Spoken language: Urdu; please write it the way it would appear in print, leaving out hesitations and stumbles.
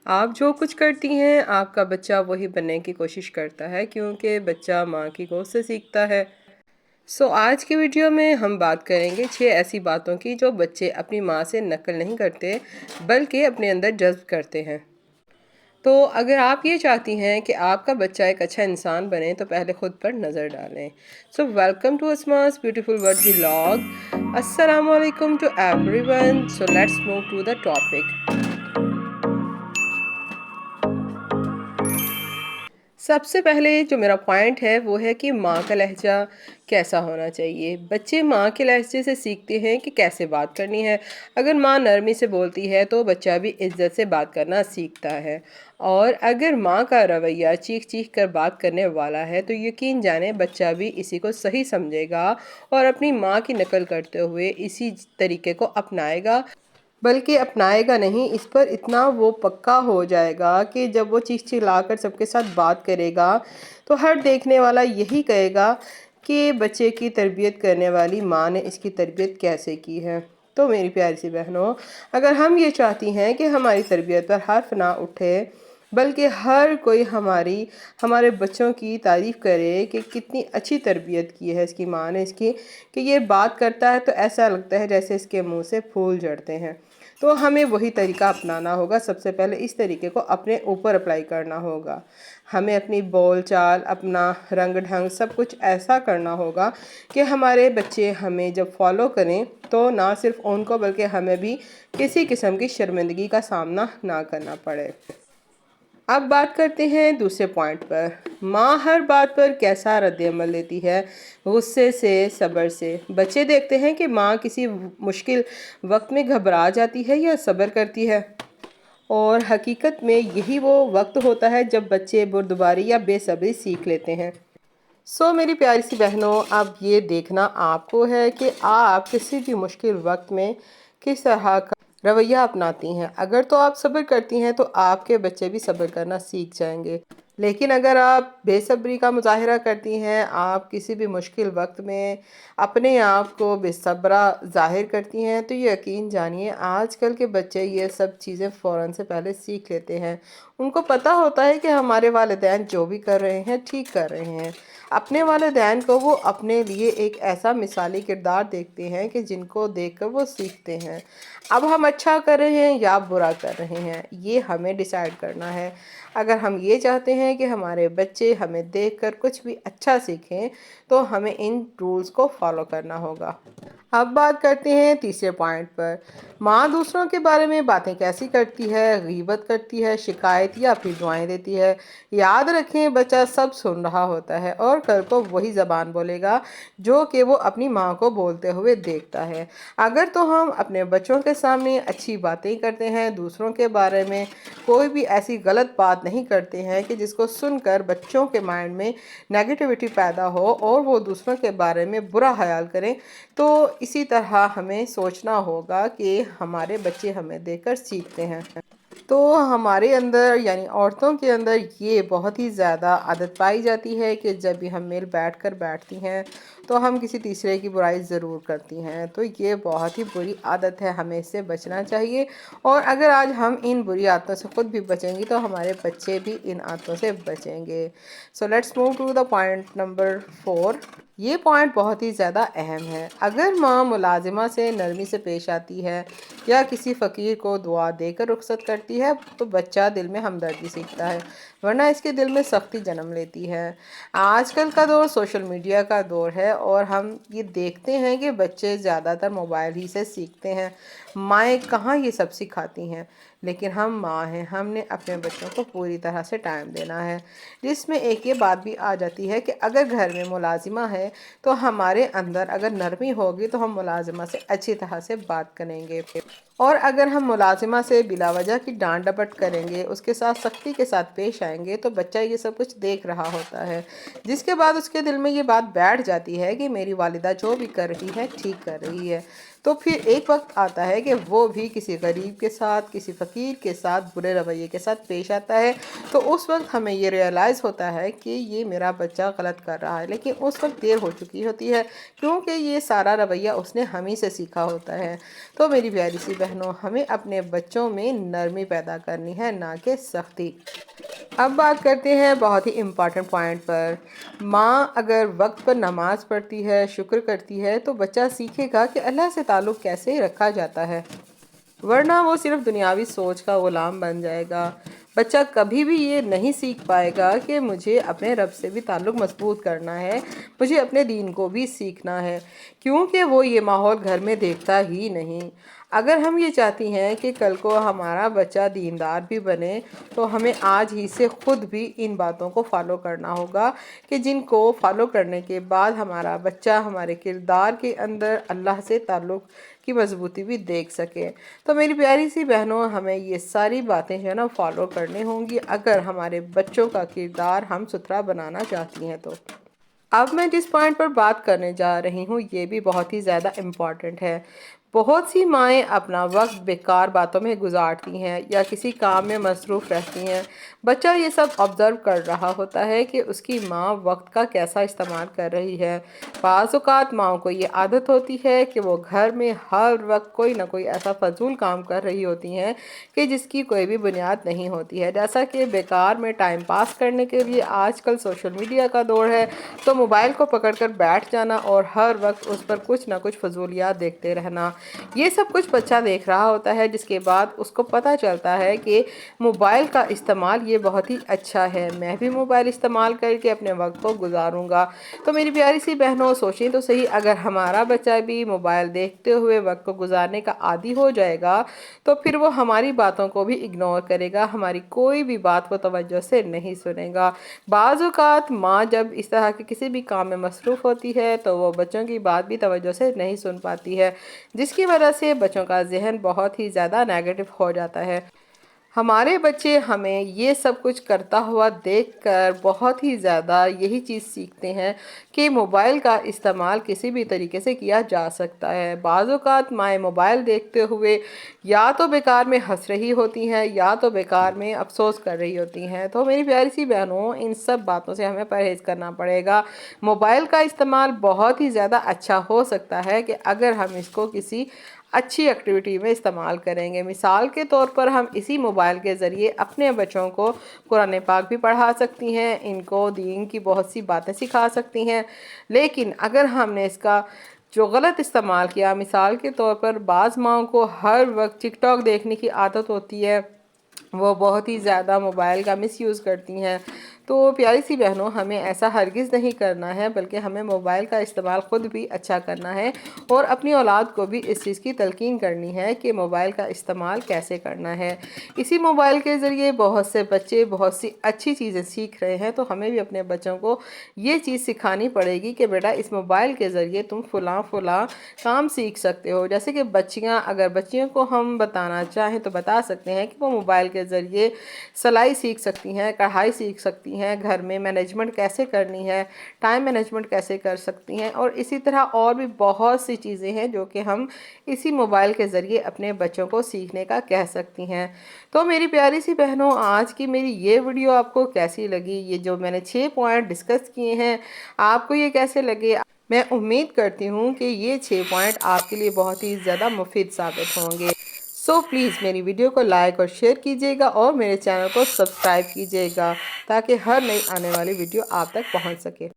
آپ جو کچھ کرتی ہیں آپ کا بچہ وہی بننے کی کوشش کرتا ہے، کیونکہ بچہ ماں کی گود سے سیکھتا ہے۔ آج کی ویڈیو میں ہم بات کریں گے 6 ایسی باتوں کی جو بچے اپنی ماں سے نقل نہیں کرتے بلکہ اپنے اندر جذب کرتے ہیں۔ تو اگر آپ یہ چاہتی ہیں کہ آپ کا بچہ ایک اچھا انسان بنے تو پہلے خود پر نظر ڈالیں۔ Welcome to Asma's beautiful world vlog. السلام علیکم to everyone. Let's move to the topic. سب سے پہلے جو میرا پوائنٹ ہے وہ ہے کہ ماں کا لہجہ کیسا ہونا چاہیے۔ بچے ماں کے لہجے سے سیکھتے ہیں کہ کیسے بات کرنی ہے۔ اگر ماں نرمی سے بولتی ہے تو بچہ بھی عزت سے بات کرنا سیکھتا ہے، اور اگر ماں کا رویہ چیخ چیخ کر بات کرنے والا ہے تو یقین جانیں بچہ بھی اسی کو صحیح سمجھے گا اور اپنی ماں کی نقل کرتے ہوئے اسی طریقے کو اپنائے گا، بلکہ اپنائے گا نہیں، اس پر اتنا وہ پکا ہو جائے گا کہ جب وہ چیخ چلا کر سب کے ساتھ بات کرے گا تو ہر دیکھنے والا یہی کہے گا کہ بچے کی تربیت کرنے والی ماں نے اس کی تربیت کیسے کی ہے۔ تو میری پیاری سی بہنوں، اگر ہم یہ چاہتی ہیں کہ ہماری تربیت پر حرف نہ اٹھے بلکہ ہر کوئی ہمارے بچوں کی تعریف کرے کہ کتنی اچھی تربیت کی ہے اس کی ماں نے، اس کی کہ یہ بات کرتا ہے تو ایسا لگتا ہے جیسے اس کے منہ سے پھول جھڑتے ہیں، تو ہمیں وہی طریقہ اپنانا ہوگا۔ سب سے پہلے اس طریقے کو اپنے اوپر اپلائی کرنا ہوگا۔ ہمیں اپنی بول چال، اپنا رنگ ڈھنگ سب کچھ ایسا کرنا ہوگا کہ ہمارے بچے ہمیں جب فالو کریں تو نہ صرف ان کو بلکہ ہمیں بھی کسی قسم کی شرمندگی کا سامنا نہ کرنا پڑے۔ اب بات کرتے ہیں دوسرے پوائنٹ پر۔ ماں ہر بات پر کیسا رد عمل دیتی ہے؟ غصے سے، صبر سے۔ بچے دیکھتے ہیں کہ ماں کسی مشکل وقت میں گھبرا جاتی ہے یا صبر کرتی ہے، اور حقیقت میں یہی وہ وقت ہوتا ہے جب بچے بردباری یا بے صبری سیکھ لیتے ہیں۔ میری پیاری سی بہنوں، اب یہ دیکھنا آپ کو ہے کہ آپ کسی بھی مشکل وقت میں کس طرح کا رویہ اپناتی ہیں۔ اگر تو آپ صبر کرتی ہیں تو آپ کے بچے بھی صبر کرنا سیکھ جائیں گے، لیکن اگر آپ بے صبری کا مظاہرہ کرتی ہیں، آپ کسی بھی مشکل وقت میں اپنے آپ کو بے صبرا ظاہر کرتی ہیں، تو یقین جانیے آج کل کے بچے یہ سب چیزیں فوراً سے پہلے سیکھ لیتے ہیں۔ ان کو پتہ ہوتا ہے کہ ہمارے والدین جو بھی کر رہے ہیں ٹھیک کر رہے ہیں۔ اپنے والدین کو وہ اپنے لیے ایک ایسا مثالی کردار دیکھتے ہیں کہ جن کو دیکھ کر وہ سیکھتے ہیں۔ اب ہم اچھا کر رہے ہیں یا برا کر رہے ہیں، یہ ہمیں ڈیسائیڈ کرنا ہے۔ اگر ہم یہ چاہتے ہیں کہ ہمارے بچے ہمیں دیکھ کر کچھ بھی اچھا سیکھیں تو ہمیں ان رولز کو فالو کرنا ہوگا۔ اب بات کرتے ہیں تیسرے پوائنٹ پر۔ ماں دوسروں کے بارے میں باتیں کیسی کرتی ہے؟ غیبت کرتی ہے، شکایت یا پھر دعائیں دیتی ہے۔ یاد رکھیں بچہ سب سن رہا ہوتا ہے اور کل کو وہی زبان بولے گا جو کہ وہ اپنی ماں کو بولتے ہوئے دیکھتا ہے۔ اگر تو ہم اپنے بچوں کے سامنے اچھی باتیں کرتے ہیں، دوسروں کے بارے میں کوئی بھی ایسی غلط بات نہیں کرتے ہیں کہ جس کو سن کر بچوں کے مائنڈ میں نیگیٹیوٹی پیدا ہو اور وہ دوسروں کے بارے میں برا خیال کریں، تو اسی طرح ہمیں سوچنا ہوگا کہ ہمارے بچے ہمیں دیکھ کر سیکھتے ہیں۔ تو ہمارے اندر یعنی عورتوں کے اندر یہ بہت ہی زیادہ عادت پائی جاتی ہے کہ جب بھی ہم مل بیٹھ کر بیٹھتی ہیں تو ہم کسی تیسرے کی برائی ضرور کرتی ہیں۔ تو یہ بہت ہی بری عادت ہے، ہمیں اس سے بچنا چاہیے، اور اگر آج ہم ان بری عادتوں سے خود بھی بچیں گے تو ہمارے بچے بھی ان عادتوں سے بچیں گے۔ Let's move to the point number 4۔ یہ پوائنٹ بہت ہی زیادہ اہم ہے۔ اگر ماں ملازمہ سے نرمی سے پیش آتی ہے یا کسی فقیر کو دعا دے کر رخصت کرتی ہے تو بچہ دل میں ہمدردی سیکھتا ہے، ورنہ اس کے دل میں سختی جنم لیتی ہے۔ آج کل کا دور سوشل میڈیا کا دور ہے اور ہم یہ دیکھتے ہیں کہ بچے زیادہ تر موبائل ہی سے سیکھتے ہیں۔ مائیں کہاں یہ سب سکھاتی ہیں، لیکن ہم ماں ہیں، ہم نے اپنے بچوں کو پوری طرح سے ٹائم دینا ہے۔ جس میں ایک یہ بات بھی آ جاتی ہے کہ اگر گھر میں ملازمہ ہے تو ہمارے اندر اگر نرمی ہوگی تو ہم ملازمہ سے اچھی طرح سے بات کریں گے، اور اگر ہم ملازمہ سے بلا وجہ کی ڈانٹ ڈپٹ کریں گے، اس کے ساتھ سختی کے ساتھ پیش آئیں گے، تو بچہ یہ سب کچھ دیکھ رہا ہوتا ہے، جس کے بعد اس کے دل میں یہ بات بیٹھ جاتی ہے کہ میری والدہ جو بھی کر رہی ہے ٹھیک کر رہی ہے۔ تو پھر ایک وقت آتا ہے کہ وہ بھی کسی غریب کے ساتھ، کسی فقیر کے ساتھ برے رویے کے ساتھ پیش آتا ہے، تو اس وقت ہمیں یہ ریئلائز ہوتا ہے کہ یہ میرا بچہ غلط کر رہا ہے، لیکن اس وقت دیر ہو چکی ہوتی ہے کیونکہ یہ سارا رویہ اس نے ہم ہی سے سیکھا ہوتا ہے۔ تو میری پیاری سی بہنوں، ہمیں اپنے بچوں میں نرمی پیدا کرنی ہے، نہ کہ سختی۔ اب بات کرتے ہیں بہت ہی امپورٹنٹ پوائنٹ پر۔ ماں اگر وقت پر نماز پڑھتی ہے، شکر کرتی ہے، تو بچہ سیکھے گا کہ اللہ سے تعلق کیسے رکھا جاتا ہے، ورنہ وہ صرف دنیاوی سوچ کا غلام بن جائے گا۔ بچہ کبھی بھی یہ نہیں سیکھ پائے گا کہ مجھے اپنے رب سے بھی تعلق مضبوط کرنا ہے، مجھے اپنے دین کو بھی سیکھنا ہے، کیونکہ وہ یہ ماحول گھر میں دیکھتا ہی نہیں۔ اگر ہم یہ چاہتی ہیں کہ کل کو ہمارا بچہ دیندار بھی بنے، تو ہمیں آج ہی سے خود بھی ان باتوں کو فالو کرنا ہوگا کہ جن کو فالو کرنے کے بعد ہمارا بچہ ہمارے کردار کے اندر اللہ سے تعلق کی مضبوطی بھی دیکھ سکے۔ تو میری پیاری سی بہنوں، ہمیں یہ ساری باتیں جو ہے نا فالو کرنی ہوں گی اگر ہمارے بچوں کا کردار ہم ستھرا بنانا چاہتی ہیں تو۔ اب میں جس پوائنٹ پر بات کرنے جا رہی ہوں یہ بھی بہت ہی زیادہ امپورٹنٹ ہے۔ بہت سی مائیں اپنا وقت بیکار باتوں میں گزارتی ہیں یا کسی کام میں مصروف رہتی ہیں۔ بچہ یہ سب آبزرو کر رہا ہوتا ہے کہ اس کی ماں وقت کا کیسا استعمال کر رہی ہے۔ بعض اوقات ماؤں کو یہ عادت ہوتی ہے کہ وہ گھر میں ہر وقت کوئی نہ کوئی ایسا فضول کام کر رہی ہوتی ہیں کہ جس کی کوئی بھی بنیاد نہیں ہوتی ہے، جیسا کہ بیکار میں ٹائم پاس کرنے کے لیے آج کل سوشل میڈیا کا دور ہے، تو موبائل کو پکڑ کر بیٹھ جانا اور ہر وقت اس پر کچھ نہ کچھ فضولیات دیکھتے رہنا۔ یہ سب کچھ بچہ دیکھ رہا ہوتا ہے، جس کے بعد اس کو پتہ چلتا ہے کہ موبائل کا استعمال یہ بہت ہی اچھا ہے، میں بھی موبائل استعمال کر کے اپنے وقت کو گزاروں گا۔ تو میری پیاری سی بہنوں، سوچیں تو صحیح، اگر ہمارا بچہ بھی موبائل دیکھتے ہوئے وقت کو گزارنے کا عادی ہو جائے گا تو پھر وہ ہماری باتوں کو بھی اگنور کرے گا، ہماری کوئی بھی بات وہ توجہ سے نہیں سنے گا۔ بعض اوقات ماں جب اس طرح کے کسی بھی کام میں مصروف ہوتی ہے تو وہ بچوں کی بات بھی توجہ سے نہیں سن پاتی ہے، جس کی وجہ سے بچوں کا ذہن بہت ہی زیادہ نیگیٹو ہو جاتا ہے۔ ہمارے بچے ہمیں یہ سب کچھ کرتا ہوا دیکھ کر بہت ہی زیادہ یہی چیز سیکھتے ہیں کہ موبائل کا استعمال کسی بھی طریقے سے کیا جا سکتا ہے۔ بعض اوقات مائیں موبائل دیکھتے ہوئے یا تو بیکار میں ہنس رہی ہوتی ہیں یا تو بیکار میں افسوس کر رہی ہوتی ہیں۔ تو میری پیاری سی بہنوں، ان سب باتوں سے ہمیں پرہیز کرنا پڑے گا۔ موبائل کا استعمال بہت ہی زیادہ اچھا ہو سکتا ہے کہ اگر ہم اس کو کسی اچھی ایکٹیویٹی میں استعمال کریں گے۔ مثال کے طور پر ہم اسی موبائل کے ذریعے اپنے بچوں کو قرآن پاک بھی پڑھا سکتی ہیں، ان کو دین کی بہت سی باتیں سکھا سکتی ہیں، لیکن اگر ہم نے اس کا جو غلط استعمال کیا، مثال کے طور پر بعض ماؤں کو ہر وقت ٹک ٹاک دیکھنے کی عادت ہوتی ہے، وہ بہت ہی زیادہ موبائل کا مس یوز کرتی ہیں۔ تو پیاری سی بہنوں، ہمیں ایسا ہرگز نہیں کرنا ہے، بلکہ ہمیں موبائل کا استعمال خود بھی اچھا کرنا ہے اور اپنی اولاد کو بھی اس چیز کی تلقین کرنی ہے کہ موبائل کا استعمال کیسے کرنا ہے۔ اسی موبائل کے ذریعے بہت سے بچے بہت سی اچھی چیزیں سیکھ رہے ہیں، تو ہمیں بھی اپنے بچوں کو یہ چیز سکھانی پڑے گی کہ بیٹا اس موبائل کے ذریعے تم فلاں فلاں کام سیکھ سکتے ہو۔ جیسے کہ اگر بچیوں کو ہم بتانا چاہیں تو بتا سکتے ہیں کہ وہ موبائل کے ذریعے سلائی سیکھ سکتی ہیں، کڑھائی سیکھ سکتی ہیں، گھر میں مینجمنٹ کیسے کرنی ہے، ٹائم مینجمنٹ کیسے کر سکتی ہیں، اور اسی طرح اور بھی بہت سی چیزیں ہیں جو کہ ہم اسی موبائل کے ذریعے اپنے بچوں کو سیکھنے کا کہہ سکتی ہیں۔ تو میری پیاری سی بہنوں، آج کی میری یہ ویڈیو آپ کو کیسی لگی؟ یہ جو میں نے 6 پوائنٹ ڈسکس کیے ہیں، آپ کو یہ کیسے لگے؟ میں امید کرتی ہوں کہ یہ 6 پوائنٹ آپ کے لیے بہت ہی زیادہ مفید ثابت ہوں گے۔ سو پلیز میری ویڈیو کو لائک اور شیئر کیجیے گا اور میرے چینل کو سبسکرائب کیجیے گا تاکہ ہر نئی آنے والی ویڈیو آپ تک پہنچ سکے۔